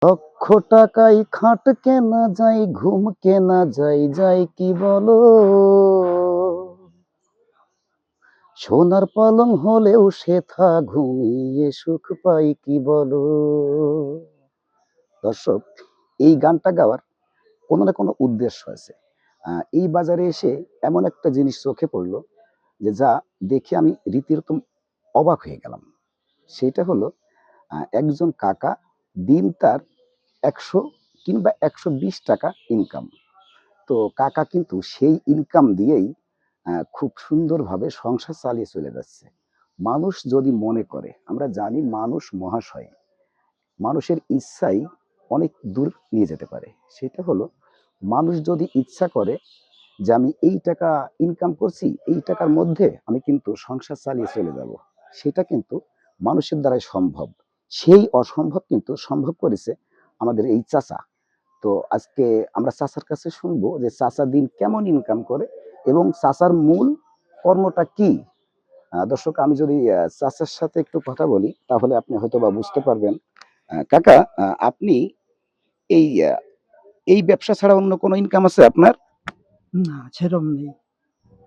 লক্ষ টাকায় খাট কেনা যায়, ঘুম কেনা যায়, যায় কি বলো? সোনার পালং হলেও সেথা ঘুমিয়ে সুখ পাই কি বলো? দর্শক, এই গানটা গাওয়ার কোনো না কোনো উদ্দেশ্য আছে। এই বাজারে এসে এমন একটা জিনিস চোখে পড়ল যে যা দেখে আমি রীতিরকম অবাক হয়ে গেলাম। সেইটা হলো একজন কাকা দিন তার ১০০ কিংবা ১২০ টাকা ইনকাম। তো কাকা কিন্তু সেই ইনকাম দিয়েই খুব সুন্দরভাবে সংসার চালিয়ে চলে যাচ্ছে। মানুষ যদি মনে করে, আমরা জানি মানুষ মহাশয়। মানুষের ইচ্ছাই অনেক দূর নিয়ে যেতে পারে। সেটা হলো মানুষ যদি ইচ্ছা করে যে আমি এই টাকা ইনকাম করছি, এই টাকার মধ্যে আমি কিন্তু সংসার চালিয়ে চলে যাব। সেটা কিন্তু মানুষের দ্বারাই সম্ভব। সেই অসম্ভব কিন্তু সম্ভব করেছে আমাদের এই চাচা। তো আজকে আমরা চাচার কাছে শুনবো যে চাচা দিন কেমন ইনকাম করে এবং চাচার মূল কর্মটা কি। দর্শক, আমি যদি চাচার সাথে একটু কথা বলি তাহলে আপনি হয়তো বা বুঝতে পারবেন। কাকা, আপনি এই এই ব্যবসা ছাড়া অন্য কোনো ইনকাম আছে আপনার? না, সেরম নেই।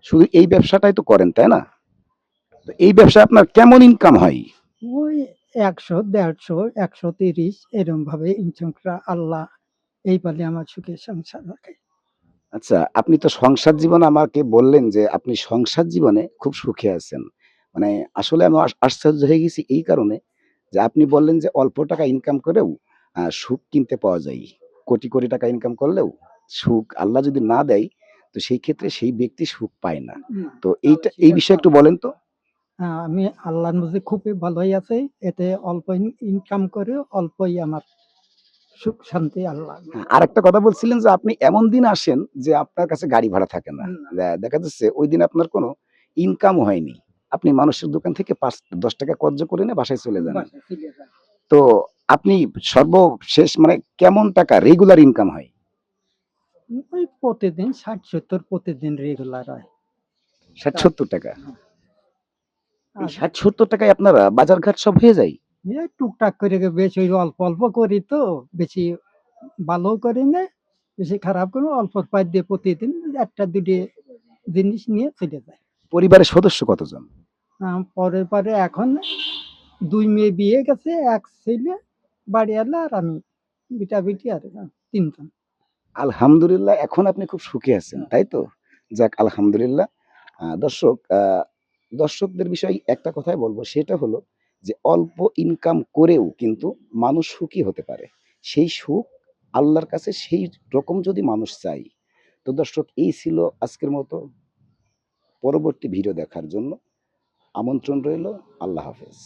শুধু এই ব্যবসাটাই তো করেন, তাই না? তো এই ব্যবসা আপনার কেমন ইনকাম হয়? ওই ১০০, ১৫০, ১৩০ এরম ভাবে ইনকাম করা আল্লাহ এই বলে আমার সুখের সংসার রাখে। আচ্ছা, আপনি তো সংসার জীবন আমাকে বললেন যে আপনি সংসার জীবনে খুব সুখে আছেন। মানে আসলে আমি আশ্চর্য হয়ে গেছি এই কারণে যে আপনি বললেন যে অল্প টাকা ইনকাম করেও সুখ কিনতে পাওয়া যায়। কোটি, কোটি টাকা ইনকাম করলেও সুখ আল্লাহ যদি না দেয় তো সেই ক্ষেত্রে সেই ব্যক্তি সুখ পায় না। না, তো তাহলে এই স্বীকার বিষয়ে একটু করব। বলেন তো? আমি আল্লাহর মধ্যে খুবই ভালোই আছি। এতে অল্প ইনকাম করে অল্পই আমার সুখ শান্তি আল্লাহ। আরেকটা কথা বলছিলেন যে আপনি এমন দিন আসেন যে আপনার কাছে গাড়ি ভাড়া থাকে না। না, দেখা যাচ্ছে ওইদিন আপনার কোনো ইনকামও হয়নি। আপনি মানুষের দোকান থেকে ৳৫-১০ কর্জ করে নিয়ে বাসায় চলে যান। বাসায় ফিরে যান। তো আপনি সর্বশেষ মানে কেমন টাকা রেগুলার ইনকাম হয়? ওই প্রতিদিন ৬০-৭০ প্রতিদিন রেগুলার হয়। তার ৳৬০-৭০। এই আর ৬০-৭০ টাকায় আপনার বাজারঘাট সব হয়ে যায়? এই টুকটাক করে বেশ ওই অল্প, অল্প করি তো বেশি ভালোও করি না, বেশি খারাপ করি না। অল্প পাই দিয়ে প্রতিদিন ১টা ২টি জিনিস নিয়ে চলে যায়। পরিবারের সদস্য কতজন? পরে এখন ২ মেয়ে বিয়ে গেছে, ১ ছেলে, বাড়িওয়ালা আর আমি। বিটা-বিটি আর ৩ জন। আলহামদুলিল্লাহ, এখন আপনি খুব সুখে আছেন, তাই তো? যাক আলহামদুলিল্লাহ। দর্শক, দর্শকদের বিষয়ে একটা কথাই বলব, সেটা হলো যে অল্প ইনকাম করেও কিন্তু মানুষ সুখী হতে পারে। সেই সুখ আল্লাহর কাছে সেই রকম যদি মানুষ চায়। তো দর্শক, এই ছিল আজকের মতো। পরবর্তী ভিডিও দেখার জন্য আমন্ত্রণ রইল। আল্লাহ হাফেজ।